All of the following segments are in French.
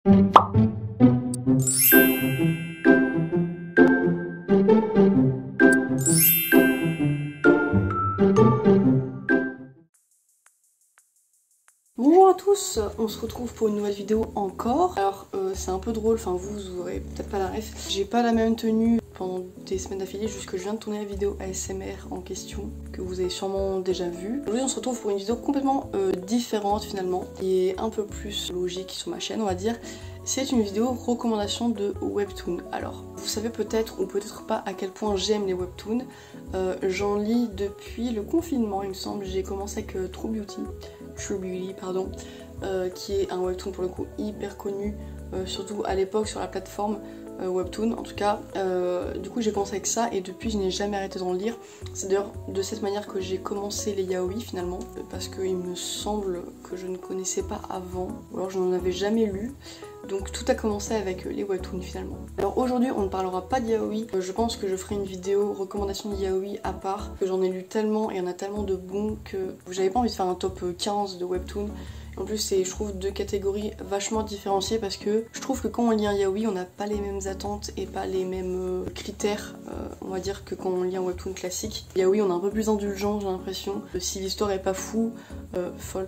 Bonjour à tous, on se retrouve pour une nouvelle vidéo encore. Alors c'est un peu drôle, enfin vous aurez peut-être pas la ref. J'ai pas la même tenue pendant des semaines d'affilée jusque je viens de tourner la vidéo ASMR en question que vous avez sûrement déjà vue. Aujourd'hui on se retrouve pour une vidéo complètement différente finalement, qui est un peu plus logique sur ma chaîne on va dire. C'est une vidéo recommandation de webtoon. Alors, vous savez peut-être ou peut-être pas à quel point j'aime les webtoons. J'en lis depuis le confinement, il me semble. J'ai commencé avec True Beauty, qui est un webtoon pour le coup hyper connu, surtout à l'époque sur la plateforme webtoon. En tout cas, du coup j'ai commencé avec ça et depuis je n'ai jamais arrêté d'en lire. C'est d'ailleurs de cette manière que j'ai commencé les yaoi finalement, parce qu'il me semble que je ne connaissais pas avant, ou alors je n'en avais jamais lu. Donc tout a commencé avec les webtoons finalement. Alors aujourd'hui on ne parlera pas de yaoi, je pense que je ferai une vidéo recommandation de yaoi à part, que j'en ai lu tellement et il y en a tellement de bons que j'avais pas envie de faire un top 15 de webtoons. En plus c'est je trouve deux catégories vachement différenciées parce que je trouve que quand on lit un yaoi on n'a pas les mêmes attentes et pas les mêmes critères on va dire que quand on lit un webtoon classique. Yaoi on est un peu plus indulgent j'ai l'impression, si l'histoire est pas folle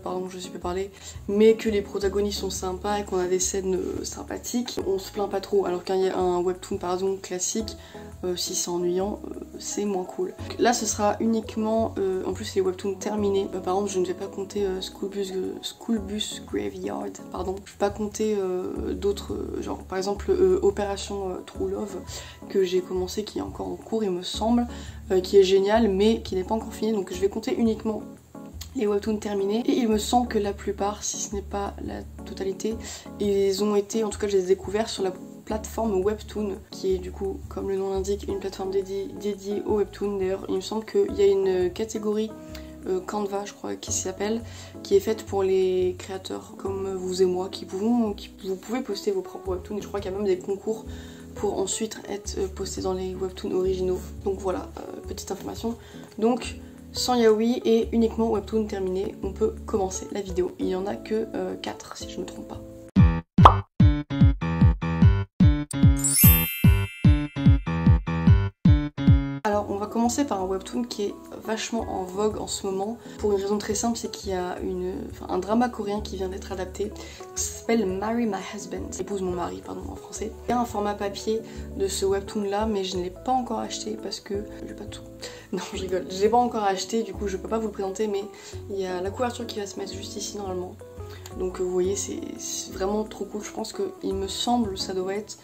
pardon je sais plus parler, mais que les protagonistes sont sympas et qu'on a des scènes sympathiques, on se plaint pas trop, alors qu'un webtoon par exemple classique, si c'est ennuyant, c'est moins cool. Là ce sera uniquement, en plus les webtoons terminés, par exemple je ne vais pas compter School Bus Graveyard, pardon, je vais pas compter d'autres, genre par exemple Opération True Love, que j'ai commencé, qui est encore en cours il me semble, qui est génial mais qui n'est pas encore fini, donc je vais compter uniquement les webtoons terminés, et il me semble que la plupart, si ce n'est pas la totalité, ils ont été, en tout cas je les ai découverts sur la plateforme Webtoon, qui est du coup, comme le nom l'indique, une plateforme dédiée au webtoon. D'ailleurs il me semble qu'il y a une catégorie Canva je crois qui s'appelle, qui est faite pour les créateurs comme vous et moi, vous pouvez poster vos propres webtoons, et je crois qu'il y a même des concours pour ensuite être postés dans les webtoons originaux. Donc voilà, petite information. Donc sans yaoi et uniquement webtoon terminé, on peut commencer la vidéo. Il n'y en a que 4 si je me trompe pas. Alors on va commencer par un webtoon qui est vachement en vogue en ce moment, pour une raison très simple, c'est qu'il y a un drama coréen qui vient d'être adapté, ça s'appelle Marry My Husband, épouse mon mari pardon en français. Il y a un format papier de ce webtoon là, mais je ne l'ai pas encore acheté parce que j'ai pas tout. Non je rigole, je l'ai pas encore acheté, du coup je peux pas vous le présenter, mais il y a la couverture qui va se mettre juste ici normalement. Donc vous voyez c'est vraiment trop cool, je pense que il me semble ça doit être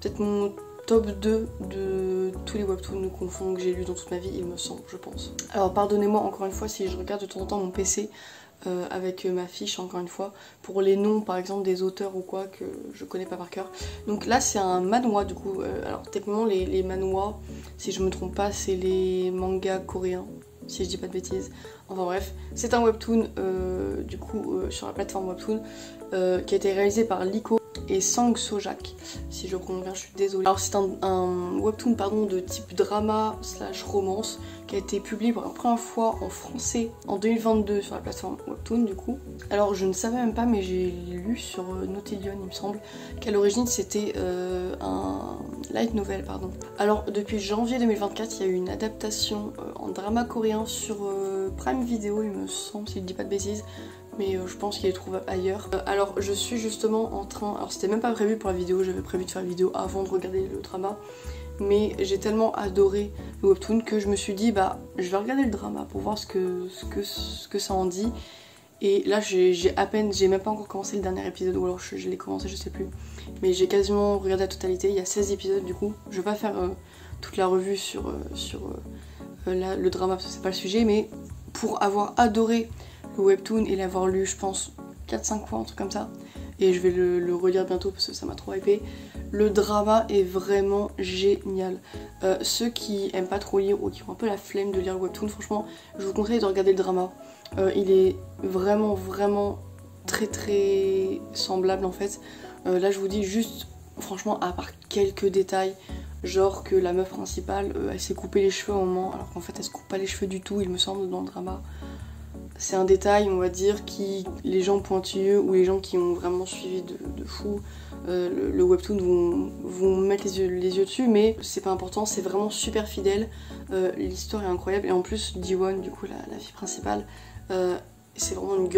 peut-être mon top 2 de tous les webtoons confondus que j'ai lus dans toute ma vie, il me semble, je pense. Alors pardonnez-moi encore une fois si je regarde de temps en temps mon PC avec ma fiche encore une fois, pour les noms par exemple des auteurs ou quoi que je connais pas par cœur. Donc là c'est un manhwa du coup, alors techniquement les manhwas, si je me trompe pas, c'est les mangas coréens, si je dis pas de bêtises. Enfin bref, c'est un webtoon du coup sur la plateforme Webtoon qui a été réalisé par Liko et Sang Sojak, si je prononce bien, je suis désolée. Alors c'est un webtoon pardon, de type drama slash romance qui a été publié pour la première fois en français en 2022 sur la plateforme Webtoon du coup. Alors je ne savais même pas, mais j'ai lu sur Notelion il me semble qu'à l'origine c'était un light novel pardon. Alors depuis janvier 2024 il y a eu une adaptation en drama coréen sur Prime Video il me semble, si je dis pas de bêtises, mais je pense qu'il est trouvable ailleurs. Alors je suis justement en train, alors c'était même pas prévu pour la vidéo, j'avais prévu de faire la vidéo avant de regarder le drama, mais j'ai tellement adoré le webtoon que je me suis dit bah je vais regarder le drama pour voir ce que ça en dit. Et là j'ai même pas encore commencé le dernier épisode, ou alors je l'ai commencé je sais plus, mais j'ai quasiment regardé la totalité, il y a 16 épisodes du coup. Je vais pas faire toute la revue sur le drama parce que c'est pas le sujet, mais pour avoir adoré le webtoon et l'avoir lu je pense 4-5 fois, un truc comme ça, et je vais le relire bientôt parce que ça m'a trop hypé. Le drama est vraiment génial. Ceux qui aiment pas trop lire ou qui ont un peu la flemme de lire le webtoon, franchement je vous conseille de regarder le drama. Il est vraiment très semblable en fait. Là je vous dis juste franchement, à part quelques détails, genre que la meuf principale elle s'est coupé les cheveux au moment alors qu'en fait elle se coupe pas les cheveux du tout il me semble dans le drama. c'est un détail, on va dire, qui les gens pointilleux ou les gens qui ont vraiment suivi de fou le webtoon vont mettre les yeux dessus, mais c'est pas important, c'est vraiment super fidèle. L'histoire est incroyable et en plus Ji-won, du coup la fille principale, c'est vraiment une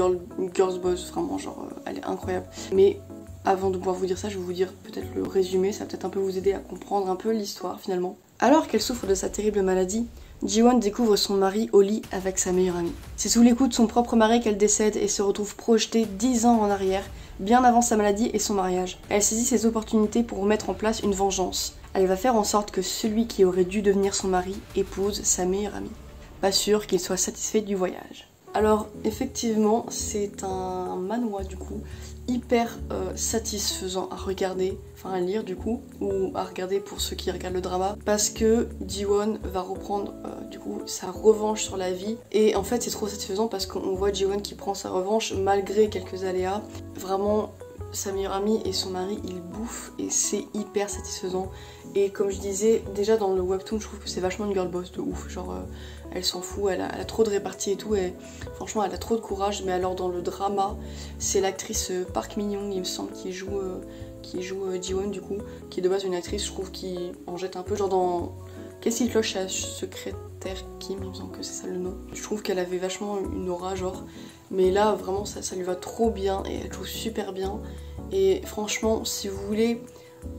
girl's boss, vraiment genre elle est incroyable. Mais avant de pouvoir vous dire ça, je vais vous dire peut-être le résumé, ça va peut-être un peu vous aider à comprendre un peu l'histoire finalement. Alors qu'elle souffre de sa terrible maladie, Ji-won découvre son mari au lit avec sa meilleure amie. C'est sous les coups de son propre mari qu'elle décède et se retrouve projetée 10 ans en arrière, bien avant sa maladie et son mariage. Elle saisit ses opportunités pour mettre en place une vengeance. Elle va faire en sorte que celui qui aurait dû devenir son mari épouse sa meilleure amie. Pas sûr qu'il soit satisfait du voyage. Alors effectivement c'est un manhwa du coup hyper satisfaisant à regarder, enfin à lire du coup, ou à regarder pour ceux qui regardent le drama, parce que Ji-won va reprendre du coup sa revanche sur la vie, et en fait c'est trop satisfaisant parce qu'on voit Ji-won qui prend sa revanche malgré quelques aléas. Vraiment sa meilleure amie et son mari ils bouffent et c'est hyper satisfaisant. Et comme je disais déjà dans le webtoon, je trouve que c'est vachement une girl boss de ouf, genre elle s'en fout, elle a trop de répartie et tout, et franchement elle a trop de courage. Mais alors dans le drama, c'est l'actrice Park Min-young il me semble qui joue Ji-won du coup, qui est de base une actrice je trouve qui en jette un peu, genre dans Qu'est-ce qui cloche à secrétaire Kim, il me semble que c'est ça le nom. Je trouve qu'elle avait vachement une aura genre, mais là vraiment ça lui va trop bien et elle joue super bien. Et franchement si vous voulez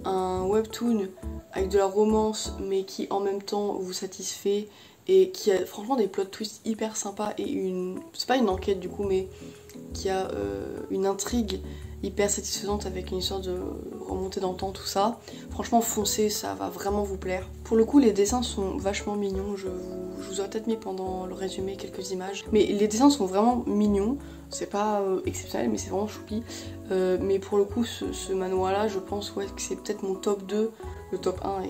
un webtoon avec de la romance mais qui en même temps vous satisfait et qui a franchement des plot twists hyper sympas et c'est pas une enquête du coup mais qui a une intrigue hyper satisfaisante avec une histoire de remontée dans le temps, tout ça. Franchement foncez, ça va vraiment vous plaire. Pour le coup les dessins sont vachement mignons, je vous aurais peut-être mis pendant le résumé quelques images. Mais les dessins sont vraiment mignons, c'est pas exceptionnel mais c'est vraiment choupi. Mais pour le coup ce manhwa là je pense ouais, que c'est peut-être mon top 2, le top 1 est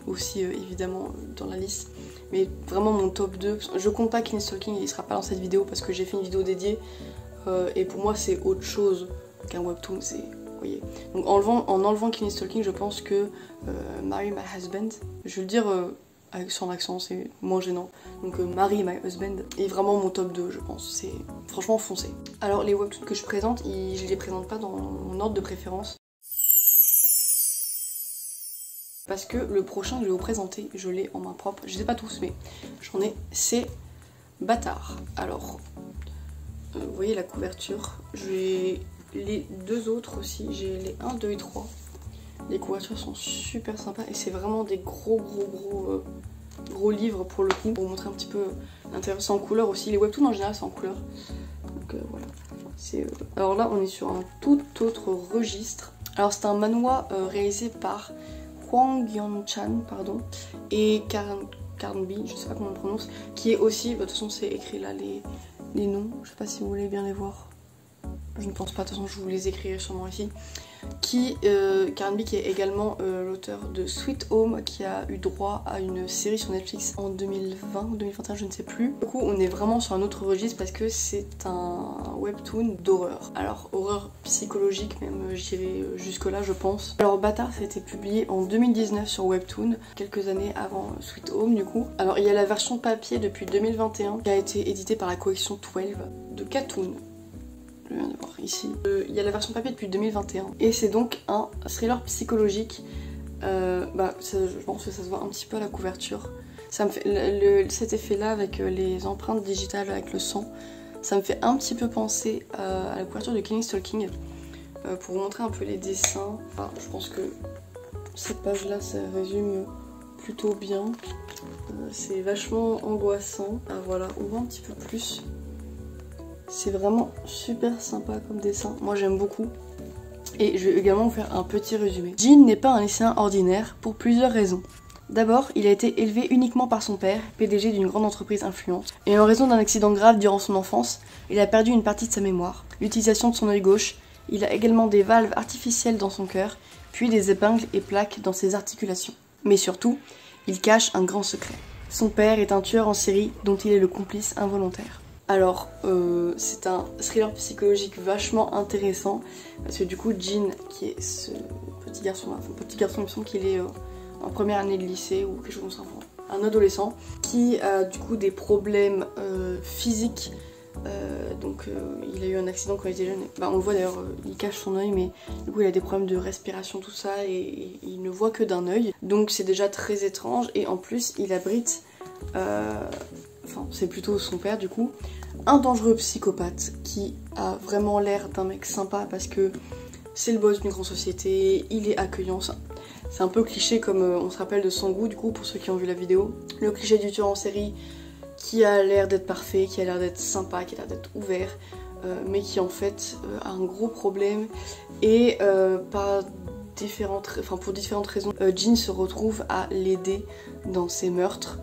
aussi évidemment dans la liste. Mais vraiment mon top 2, je compte pas King Stalking, il sera pas dans cette vidéo parce que j'ai fait une vidéo dédiée et pour moi c'est autre chose qu'un webtoon, c'est, vous voyez. Donc en enlevant King Stalking, je pense que Marry My Husband, je vais le dire avec son accent, c'est moins gênant. Donc Marry My Husband est vraiment mon top 2 je pense, c'est franchement foncé. Alors les webtoons que je présente, je les présente pas dans mon ordre de préférence. Parce que le prochain que je vais vous présenter, je l'ai en main propre, je sais pas tous mais j'en ai, c'est Bâtard. Alors, vous voyez la couverture, j'ai les deux autres aussi, j'ai les 1, 2 et 3. Les couvertures sont super sympas et c'est vraiment des gros livres pour le coup. Pour vous montrer un petit peu l'intérieur, c'est en couleur aussi, les webtoons en général c'est en couleur. Donc voilà, alors là on est sur un tout autre registre. Alors c'est un manhwa réalisé par Hwang Yeon-chan, pardon, et Karnby, je sais pas comment on prononce, qui est aussi, de toute façon c'est écrit là les noms, je sais pas si vous voulez bien les voir, je ne pense pas, de toute façon je vous les écrirai sûrement ici, Karnby qui est également l'auteur de Sweet Home, qui a eu droit à une série sur Netflix en 2020 ou 2021, je ne sais plus. Du coup on est vraiment sur un autre registre parce que c'est un webtoon d'horreur. Alors horreur psychologique même, j'irai jusque là je pense. Alors Bâtard ça a été publié en 2019 sur Webtoon, quelques années avant Sweet Home du coup. Alors il y a la version papier depuis 2021 qui a été éditée par la collection 12 de Katoon. Je viens de voir ici. Il y a la version papier depuis 2021 et c'est donc un thriller psychologique. Je pense que ça se voit un petit peu à la couverture. Ça me fait cet effet là avec les empreintes digitales avec le sang. Ça me fait un petit peu penser à la couverture de King Stalking. Pour vous montrer un peu les dessins, je pense que cette page là ça résume plutôt bien. C'est vachement angoissant. Voilà, on voit un petit peu plus. C'est vraiment super sympa comme dessin, moi j'aime beaucoup. Et je vais également vous faire un petit résumé. Jin n'est pas un lycéen ordinaire pour plusieurs raisons. D'abord, il a été élevé uniquement par son père, PDG d'une grande entreprise influente. Et en raison d'un accident grave durant son enfance, il a perdu une partie de sa mémoire, l'utilisation de son œil gauche. Il a également des valves artificielles dans son cœur, puis des épingles et plaques dans ses articulations. Mais surtout, il cache un grand secret. Son père est un tueur en série dont il est le complice involontaire. Alors, c'est un thriller psychologique vachement intéressant parce que du coup, Jin, qui est ce petit garçon, il me semble qu'il est en première année de lycée ou quelque chose comme ça, un adolescent qui a du coup des problèmes physiques Donc il a eu un accident quand il était jeune. Bah, on le voit d'ailleurs, il cache son œil, mais du coup il a des problèmes de respiration, tout ça, et il ne voit que d'un œil. Donc c'est déjà très étrange, et en plus il abrite, enfin c'est plutôt son père du coup, un dangereux psychopathe qui a vraiment l'air d'un mec sympa parce que c'est le boss d'une grande société, il est accueillant. C'est un peu cliché comme on se rappelle de Sangu du coup pour ceux qui ont vu la vidéo. Le cliché du tueur en série qui a l'air d'être parfait, qui a l'air d'être sympa, qui a l'air d'être ouvert, mais qui en fait a un gros problème et pour différentes raisons, Jin se retrouve à l'aider dans ses meurtres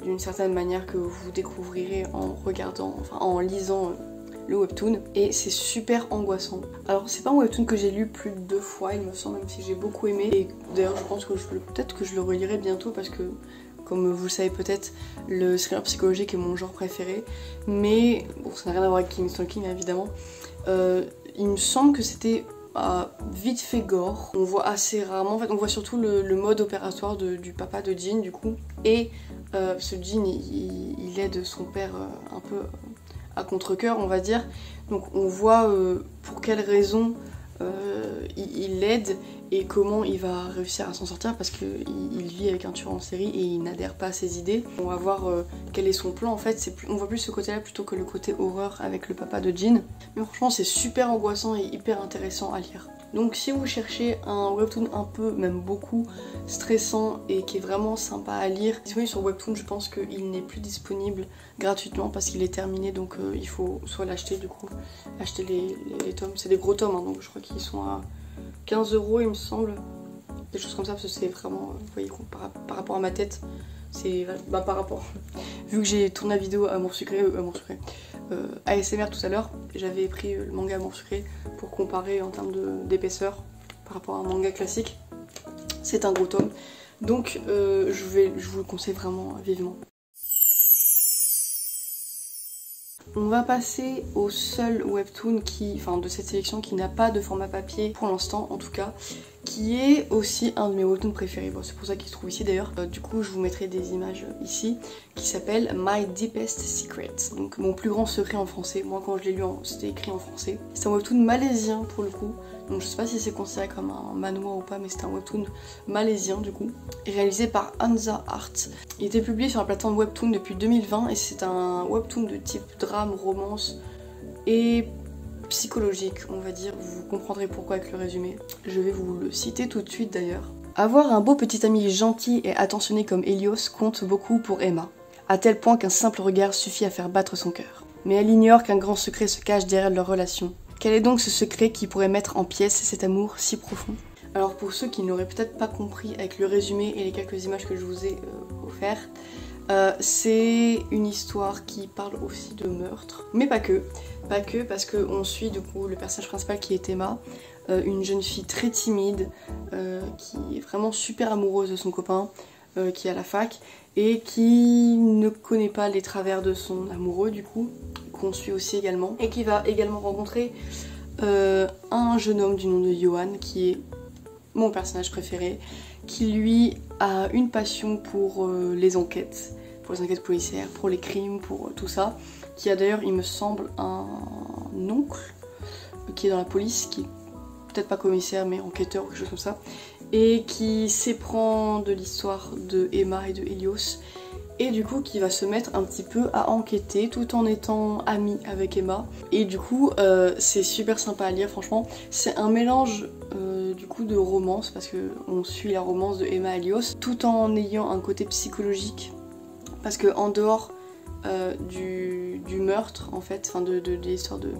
d'une certaine manière que vous découvrirez en regardant, enfin en lisant le webtoon, et c'est super angoissant. Alors c'est pas un webtoon que j'ai lu plus de 2 fois il me semble, même si j'ai beaucoup aimé, et d'ailleurs je pense que peut-être que je le relirai bientôt parce que comme vous le savez peut-être, le thriller psychologique est mon genre préféré, mais bon ça n'a rien à voir avec King Stalking évidemment. Il me semble que c'était vite fait gore, on voit assez rarement, en fait on voit surtout le mode opératoire du papa de Jin du coup, et ce Jin il aide son père un peu à contre-cœur on va dire, donc on voit pour quelles raisons il l'aide et comment il va réussir à s'en sortir parce qu'il vit avec un tueur en série et il n'adhère pas à ses idées. On va voir quel est son plan en fait, on voit plus ce côté là plutôt que le côté horreur avec le papa de Jin. Mais franchement c'est super angoissant et hyper intéressant à lire. Donc si vous cherchez un webtoon un peu, même beaucoup, stressant et qui est vraiment sympa à lire, disponible sur Webtoon, je pense qu'il n'est plus disponible gratuitement parce qu'il est terminé, donc il faut soit l'acheter du coup, acheter les tomes, c'est des gros tomes, hein, donc je crois qu'ils sont à 15 € il me semble, des choses comme ça, parce que c'est vraiment, vous voyez, par rapport à ma tête, c'est par rapport, vu que j'ai tourné la vidéo Amour Sucré, ASMR tout à l'heure, j'avais pris le manga Amour Sucré pour comparer en termes d'épaisseur par rapport à un manga classique. C'est un gros tome, donc je vous le conseille vraiment vivement. On va passer au seul webtoon de cette sélection qui n'a pas de format papier pour l'instant en tout cas, qui est aussi un de mes webtoons préférés, bon, c'est pour ça qu'il se trouve ici d'ailleurs, du coup je vous mettrai des images ici, qui s'appelle My Deepest Secret, donc mon plus grand secret en français. Moi quand je l'ai lu c'était écrit en français. C'est un webtoon malaisien pour le coup, donc je sais pas si c'est considéré comme un manhwa ou pas, mais c'est un webtoon malaisien du coup, et réalisé par Hansa Art. Il était publié sur la plateforme Webtoon depuis 2020 et c'est un webtoon de type drame, romance et psychologique, on va dire. Vous comprendrez pourquoi avec le résumé. Je vais vous le citer tout de suite d'ailleurs. Avoir un beau petit ami gentil et attentionné comme Helios compte beaucoup pour Emma, à tel point qu'un simple regard suffit à faire battre son cœur. Mais elle ignore qu'un grand secret se cache derrière leur relation. Quel est donc ce secret qui pourrait mettre en pièces cet amour si profond? Alors pour ceux qui n'auraient peut-être pas compris avec le résumé et les quelques images que je vous ai offertes, c'est une histoire qui parle aussi de meurtre, mais pas que, parce qu'on suit du coup le personnage principal qui est Emma, une jeune fille très timide, qui est vraiment super amoureuse de son copain, qui est à la fac, et qui ne connaît pas les travers de son amoureux du coup, qu'on suit aussi également, et qui va également rencontrer un jeune homme du nom de Johan, qui est mon personnage préféré, qui lui a une passion pour les enquêtes policières, pour les crimes, pour tout ça, qui a d'ailleurs, il me semble, un oncle qui est dans la police, qui est peut-être pas commissaire mais enquêteur ou quelque chose comme ça, et qui s'éprend de l'histoire de Emma et de Helios, et du coup qui va se mettre un petit peu à enquêter tout en étant ami avec Emma, et du coup c'est super sympa à lire franchement. C'est un mélange du coup de romance, parce que on suit la romance de Emma et Helios tout en ayant un côté psychologique, parce que en dehors du meurtre en fait, enfin de l'histoire de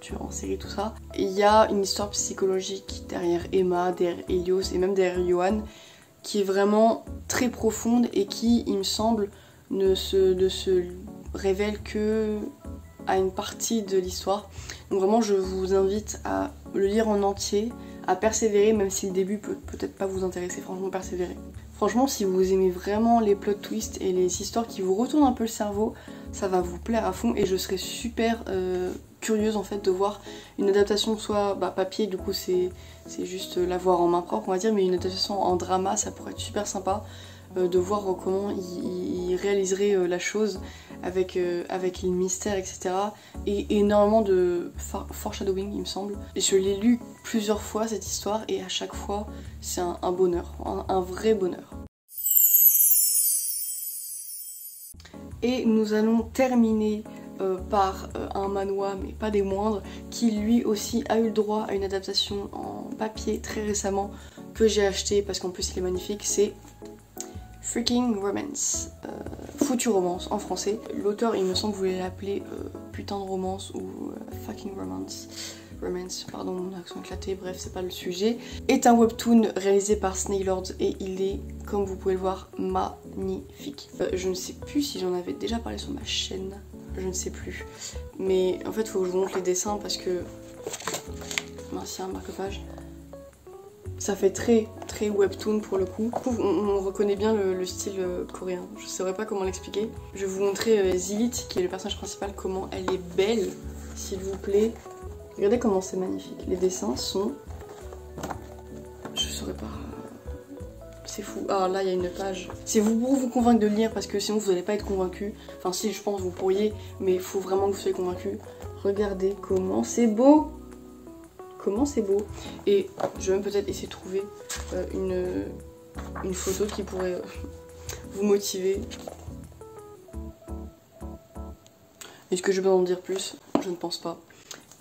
tueur en série, tout ça, il y a une histoire psychologique derrière Emma, derrière Helios et même derrière Johan, qui est vraiment très profonde et qui, il me semble, ne se révèle que à une partie de l'histoire. Donc vraiment je vous invite à le lire en entier, à persévérer, même si le début peut peut-être pas vous intéresser, franchement persévérer. Franchement si vous aimez vraiment les plot twists et les histoires qui vous retournent un peu le cerveau, ça va vous plaire à fond, et je serais super curieuse en fait de voir une adaptation, soit papier, du coup c'est juste l'avoir en main propre on va dire, mais une adaptation en drama ça pourrait être super sympa. de voir comment il réaliserait la chose avec les mystères, etc. Et énormément de foreshadowing, il me semble. Et je l'ai lu plusieurs fois cette histoire et à chaque fois c'est un bonheur, un vrai bonheur. Et nous allons terminer par un manhwa, mais pas des moindres, qui lui aussi a eu le droit à une adaptation en papier très récemment que j'ai acheté parce qu'en plus il est magnifique, c'est Freaking Romance, Foutu Romance en français. L'auteur, il me semble, voulait l'appeler Putain de Romance ou Fucking Romance. Romance, pardon mon accent éclaté, bref c'est pas le sujet, est un webtoon réalisé par Snailord et il est, comme vous pouvez le voir, magnifique. Je ne sais plus si j'en avais déjà parlé sur ma chaîne, je ne sais plus. Mais en fait il faut que je vous montre les dessins parce que... Mince, il y a un marque-page. Ça fait très webtoon pour le coup. On reconnaît bien le style coréen, je saurais pas comment l'expliquer. Je vais vous montrer Zilit, qui est le personnage principal, comment elle est belle, s'il vous plaît. Regardez comment c'est magnifique. Les dessins sont... Je saurais pas... C'est fou. Ah là il y a une page. C'est pour vous convaincre de lire parce que sinon vous n'allez pas être convaincu. Enfin si, je pense vous pourriez, mais il faut vraiment que vous soyez convaincu. Regardez comment c'est beau. Comment c'est beau. Et je vais même peut-être essayer de trouver une photo qui pourrait vous motiver. Est-ce que je peux en dire plus? Je ne pense pas.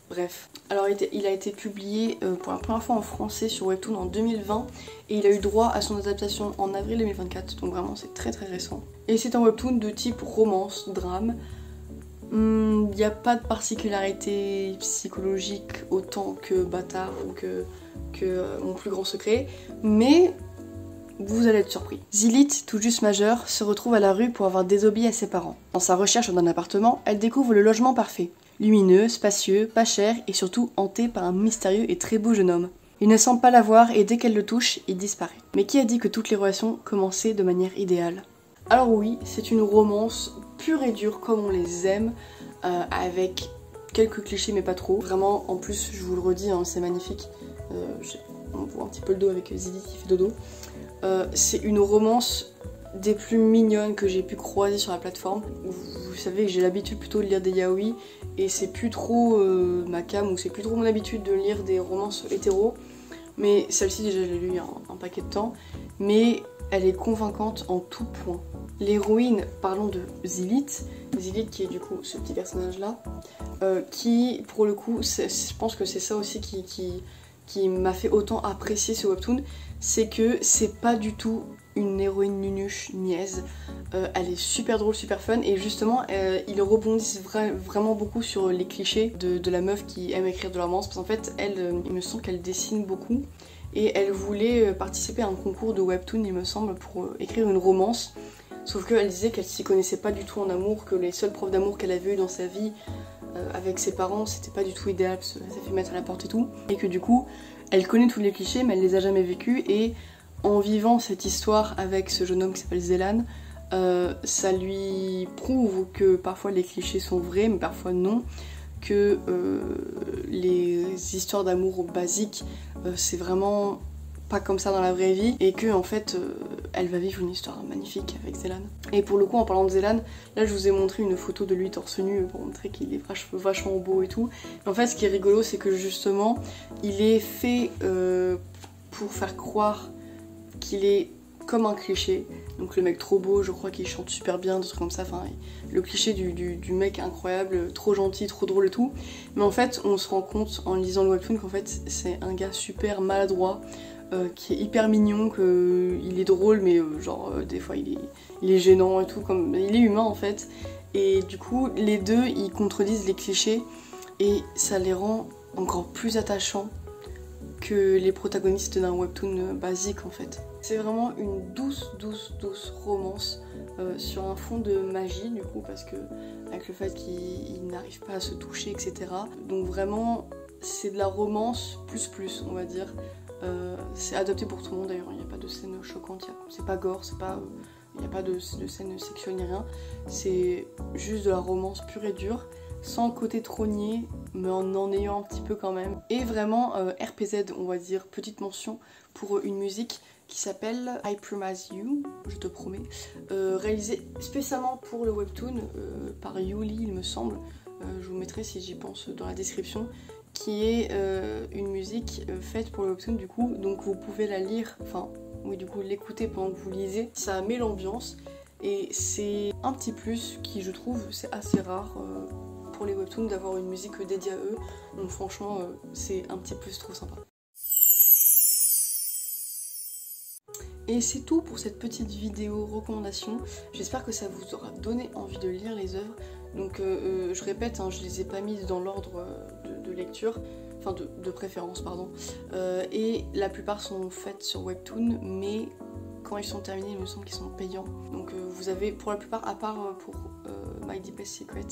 Bref, alors il a été publié pour la première fois en français sur Webtoon en 2020 et il a eu droit à son adaptation en avril 2024, donc vraiment c'est très récent. Et c'est un Webtoon de type romance, drame. Il n'y a pas de particularité psychologique autant que Bâtard ou que Mon plus grand secret, mais vous allez être surpris. Zilit, tout juste majeure, se retrouve à la rue pour avoir désobéi à ses parents. Dans sa recherche d'un appartement, elle découvre le logement parfait. Lumineux, spacieux, pas cher et surtout hanté par un mystérieux et très beau jeune homme. Il ne semble pas la voir et dès qu'elle le touche, il disparaît. Mais qui a dit que toutes les relations commençaient de manière idéale? Alors oui, c'est une romance pure et dure comme on les aime, avec quelques clichés mais pas trop. Vraiment, en plus, je vous le redis, hein, c'est magnifique. On voit un petit peu le dos avec Zilit qui fait dodo. C'est une romance des plus mignonnes que j'ai pu croiser sur la plateforme. Vous savez que j'ai l'habitude plutôt de lire des yaoi et c'est plus trop ma cam ou c'est plus trop mon habitude de lire des romances hétéro. Mais celle-ci déjà je l'ai lue il y a un paquet de temps, mais elle est convaincante en tout point. L'héroïne, parlons de Zilit qui est du coup ce petit personnage là, qui pour le coup, je pense que c'est ça aussi qui m'a fait autant apprécier ce webtoon, c'est que c'est pas du tout une héroïne nunuche, niaise, elle est super drôle, super fun et justement ils rebondissent vraiment beaucoup sur les clichés de la meuf qui aime écrire de la romance parce qu'en fait elle, il me semble qu'elle dessine beaucoup et elle voulait participer à un concours de webtoon il me semble pour écrire une romance, sauf qu'elle disait qu'elle s'y connaissait pas du tout en amour, que les seules preuves d'amour qu'elle avait eues dans sa vie avec ses parents c'était pas du tout idéal parce qu'elle s'est fait mettre à la porte et tout, et que du coup elle connaît tous les clichés mais elle les a jamais vécus et en vivant cette histoire avec ce jeune homme qui s'appelle Zelan, ça lui prouve que parfois les clichés sont vrais mais parfois non, que les histoires d'amour basiques c'est vraiment pas comme ça dans la vraie vie et que en fait elle va vivre une histoire magnifique avec Zelan. Et pour le coup en parlant de Zelan, là je vous ai montré une photo de lui torse nu pour montrer qu'il est vachement beau et tout. Mais en fait ce qui est rigolo c'est que justement il est fait pour faire croire qu'il est comme un cliché, donc le mec trop beau, je crois qu'il chante super bien, des trucs comme ça, enfin le cliché du mec incroyable, trop gentil, trop drôle et tout. Mais en fait on se rend compte en lisant le webtoon qu'en fait c'est un gars super maladroit, qui est hyper mignon, qu'il est drôle mais genre des fois il est gênant et tout, comme il est humain en fait. Et du coup les deux ils contredisent les clichés et ça les rend encore plus attachants que les protagonistes d'un webtoon basique en fait. C'est vraiment une douce romance sur un fond de magie du coup parce que avec le fait qu'ils n'arrivent pas à se toucher etc. Donc vraiment c'est de la romance plus on va dire. C'est adapté pour tout le monde d'ailleurs, il n'y a pas de scène choquante, c'est pas gore, il n'y a pas de scène sexuelle ni rien. C'est juste de la romance pure et dure sans côté trônier, mais en ayant un petit peu quand même. Et vraiment RPZ, on va dire, petite mention pour une musique qui s'appelle I Promise You, je te promets, réalisée spécialement pour le webtoon par Yuli il me semble, je vous mettrai si j'y pense dans la description, qui est une musique faite pour le webtoon du coup, donc vous pouvez la lire, enfin oui du coup l'écouter pendant que vous lisez, ça met l'ambiance et c'est un petit plus qui je trouve c'est assez rare pour les webtoons d'avoir une musique dédiée à eux, donc franchement c'est un petit plus trop sympa. Et c'est tout pour cette petite vidéo recommandation. J'espère que ça vous aura donné envie de lire les œuvres. Donc je répète, hein, je les ai pas mises dans l'ordre de lecture, enfin de préférence pardon. Et la plupart sont faites sur Webtoon, mais quand ils sont terminés, il me semble qu'ils sont payants. Donc vous avez pour la plupart, à part pour My Deepest Secret,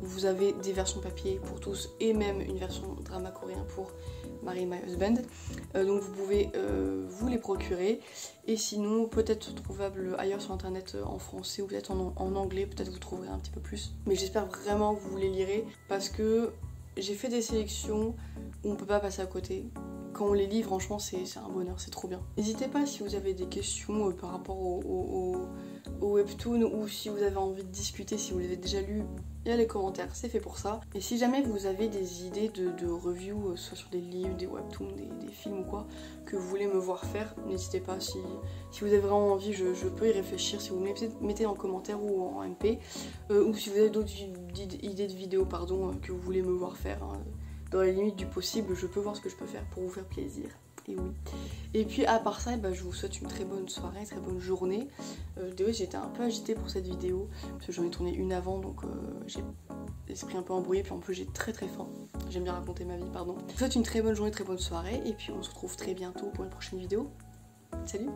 vous avez des versions papier pour tous et même une version drama coréen pour Marry My Husband. Donc vous pouvez vous les procurer. Et sinon, peut-être trouvable ailleurs sur internet en français ou peut-être en anglais, peut-être vous trouverez un petit peu plus. Mais j'espère vraiment que vous les lirez parce que j'ai fait des sélections où on peut pas passer à côté. Quand on les lit, franchement, c'est un bonheur, c'est trop bien. N'hésitez pas si vous avez des questions par rapport au webtoon ou si vous avez envie de discuter, si vous l'avez déjà lu, il y a les commentaires, c'est fait pour ça. Et si jamais vous avez des idées de review, soit sur des livres, des webtoons, des films ou quoi, que vous voulez me voir faire, n'hésitez pas. Si vous avez vraiment envie, je peux y réfléchir. Si vous me mettez en commentaire ou en MP, ou si vous avez d'autres idées de vidéos que vous voulez me voir faire, hein, dans les limites du possible, je peux voir ce que je peux faire pour vous faire plaisir. Et oui. Et puis à part ça, je vous souhaite une très bonne soirée, très bonne journée. J'étais un peu agitée pour cette vidéo, parce que j'en ai tourné une avant, donc j'ai l'esprit un peu embrouillé, puis en plus j'ai très faim. J'aime bien raconter ma vie, pardon. Je vous souhaite une très bonne journée, très bonne soirée, et puis on se retrouve très bientôt pour une prochaine vidéo. Salut!